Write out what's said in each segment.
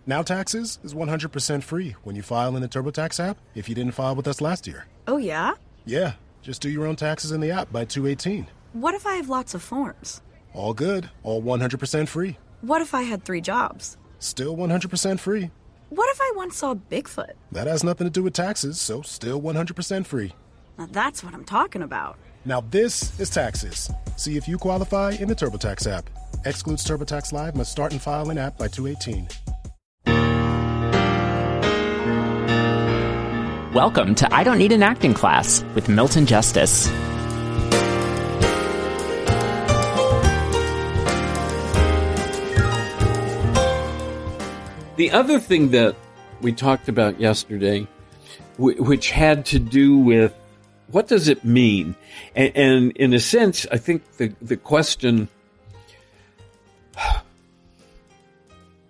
Now Taxes is 100% free when you file in the TurboTax app if you didn't file with us last year. Oh, yeah? Yeah, just do your own taxes in the app by 2/18. What if I have lots of forms? All good, all 100% free. What if I had 3 jobs? Still 100% free. What if I once saw Bigfoot? That has nothing to do with taxes, so still 100% free. Now that's what I'm talking about. Now this is Taxes. See if you qualify in the TurboTax app. Excludes TurboTax Live, must start and file in app by 2/18. Welcome to I Don't Need an Acting Class with Milton Justice. The other thing that we talked about yesterday, which had to do with what does it mean? And in a sense, I think the question,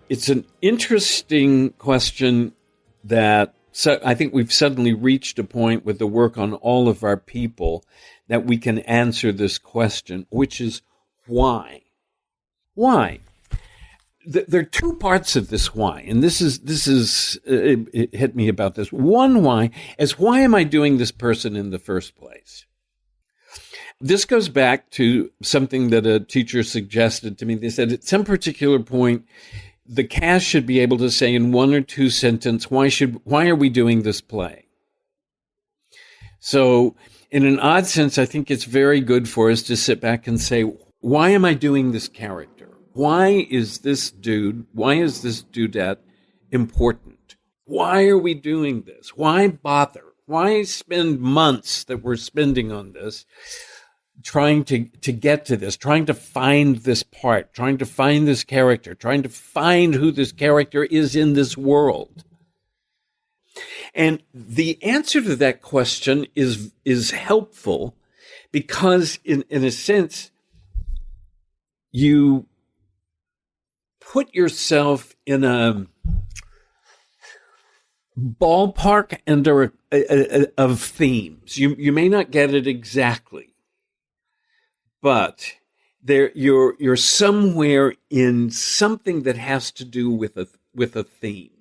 it's an interesting question that I think we've suddenly reached a point with the work on all of our people that we can answer this question, which is why? Why? There are two parts of this why, and this is it hit me about this. One why is, why am I doing this person in the first place? This goes back to something that a teacher suggested to me. They said at some particular point, the cast should be able to say in 1 or 2 sentences, why are we doing this play? So in an odd sense, I think it's very good for us to sit back and say, why am I doing this character? Why is this dudette important? Why are we doing this? Why bother? Why spend months that we're spending on this, trying to get to this, trying to find this part, trying to find this character, trying to find who this character is in this world? And the answer to that question is helpful because in a sense, you put yourself in a ballpark of themes. You may not get it exactly, but you're somewhere in something that has to do with a theme.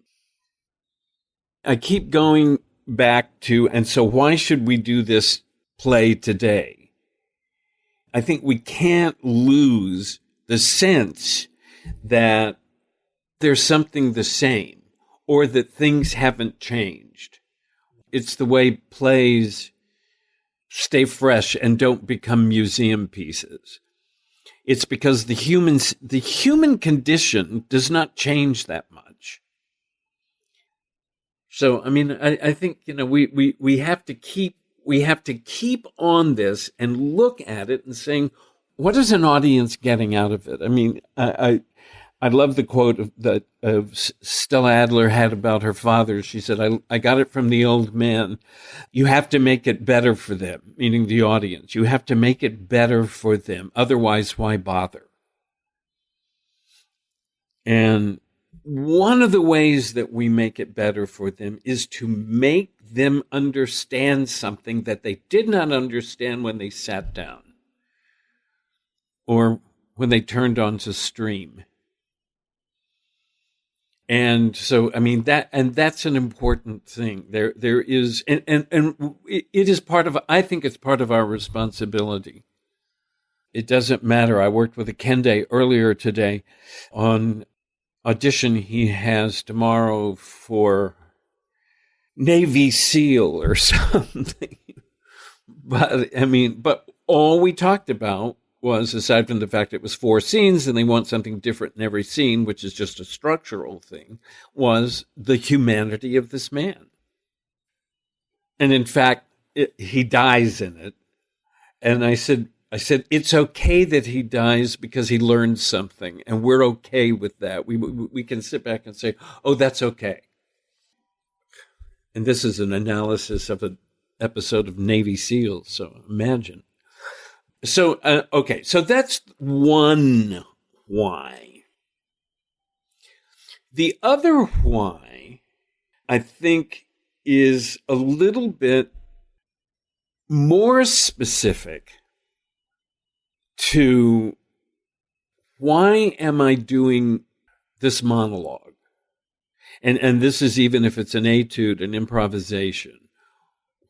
I keep going back to, and so why should we do this play today? I think we can't lose the sense that there's something the same or that things haven't changed. It's the way plays stay fresh and don't become museum pieces. It's because the human condition does not change that much. So, I mean, I think, we have to keep on this and look at it and saying, what is an audience getting out of it? I mean, I love the quote that Stella Adler had about her father. She said, I got it from the old man. You have to make it better for them, meaning the audience. You have to make it better for them. Otherwise, why bother? And one of the ways that we make it better for them is to make them understand something that they did not understand when they sat down or when they turned on to stream. And so, I mean, that's an important thing. There is, and it is part of, I think it's part of our responsibility. It doesn't matter. I worked with a Kende earlier today on audition he has tomorrow for Navy SEAL or something. But all we talked about was, aside from the fact it was 4 scenes and they want something different in every scene, which is just a structural thing, was the humanity of this man. And in fact, he dies in it. And I said, it's okay that he dies because he learned something, and we're okay with that. We can sit back and say, oh, that's okay. And this is an analysis of an episode of Navy SEALs, so imagine. So, okay, so that's one why. The other why, I think, is a little bit more specific to why am I doing this monologue? and this is even if it's an etude, an improvisation.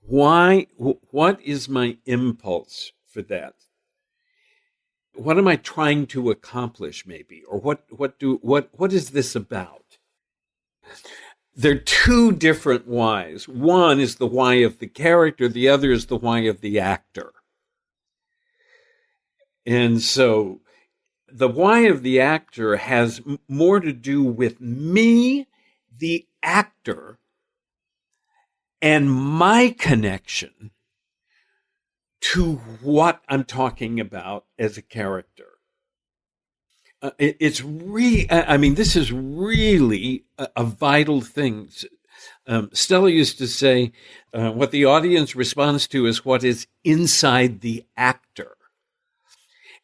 Why? What is my impulse for that? What am I trying to accomplish, maybe? Or what is this about? There are two different whys. One is the why of the character, the other is the why of the actor. And so the why of the actor has more to do with me, the actor, and my connection to what I'm talking about as a character. This is really a vital thing. Stella used to say, what the audience responds to is what is inside the actor.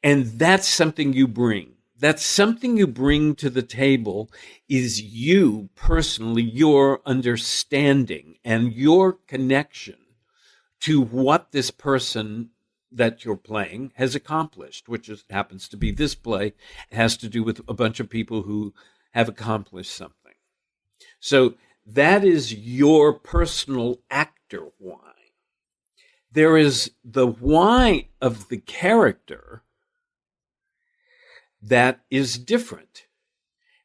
And that's something you bring. That's something you bring to the table, is you personally, your understanding and your connection to what this person that you're playing has accomplished, which happens to be this play. It has to do with a bunch of people who have accomplished something. So that is your personal actor why. There is the why of the character that is different,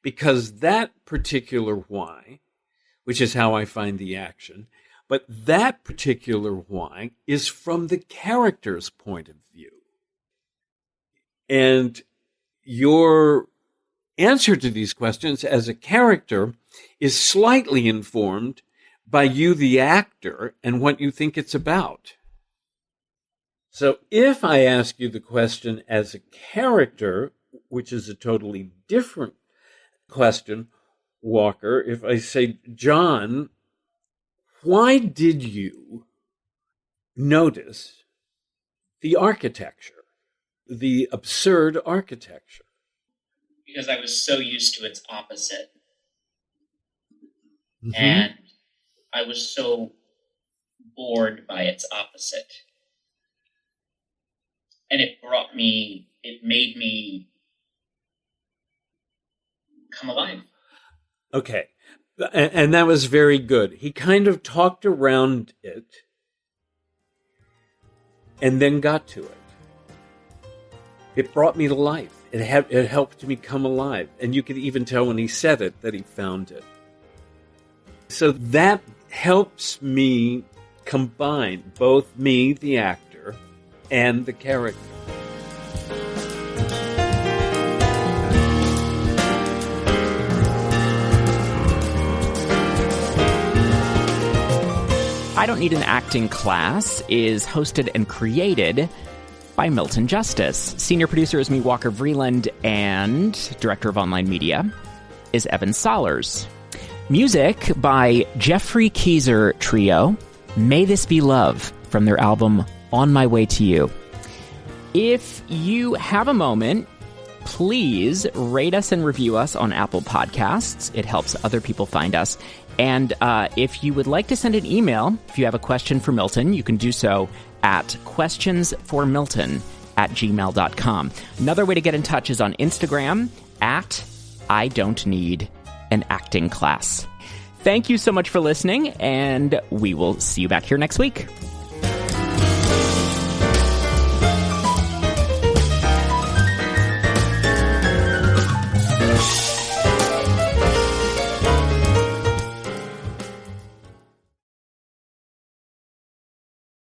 because that particular why, which is how I find the action, but that particular why is from the character's point of view. And your answer to these questions as a character is slightly informed by you, the actor, and what you think it's about. So if I ask you the question as a character, which is a totally different question, Walker, if I say, John, why did you notice the architecture, the absurd architecture? Because I was so used to its opposite. Mm-hmm. And I was so bored by its opposite. And it made me come alive. Okay. And that was very good. He kind of talked around it and then got to it. It brought me to life. It helped me come alive. And you could even tell when he said it that he found it. So that helps me combine both me, the actor, and the character. I Don't Need an Acting Class is hosted and created by Milton Justice. Senior producer is me, Walker Vreeland, and director of online media is Evan Sollers. Music by Jeffrey Keyser Trio, May This Be Love, from their album On My Way to You. If you have a moment, please rate us and review us on Apple Podcasts. It helps other people find us. And if you would like to send an email, if you have a question for Milton, you can do so at questionsformilton@gmail.com. Another way to get in touch is on Instagram at I Don't Need an Acting Class. Thank you so much for listening, and we will see you back here next week.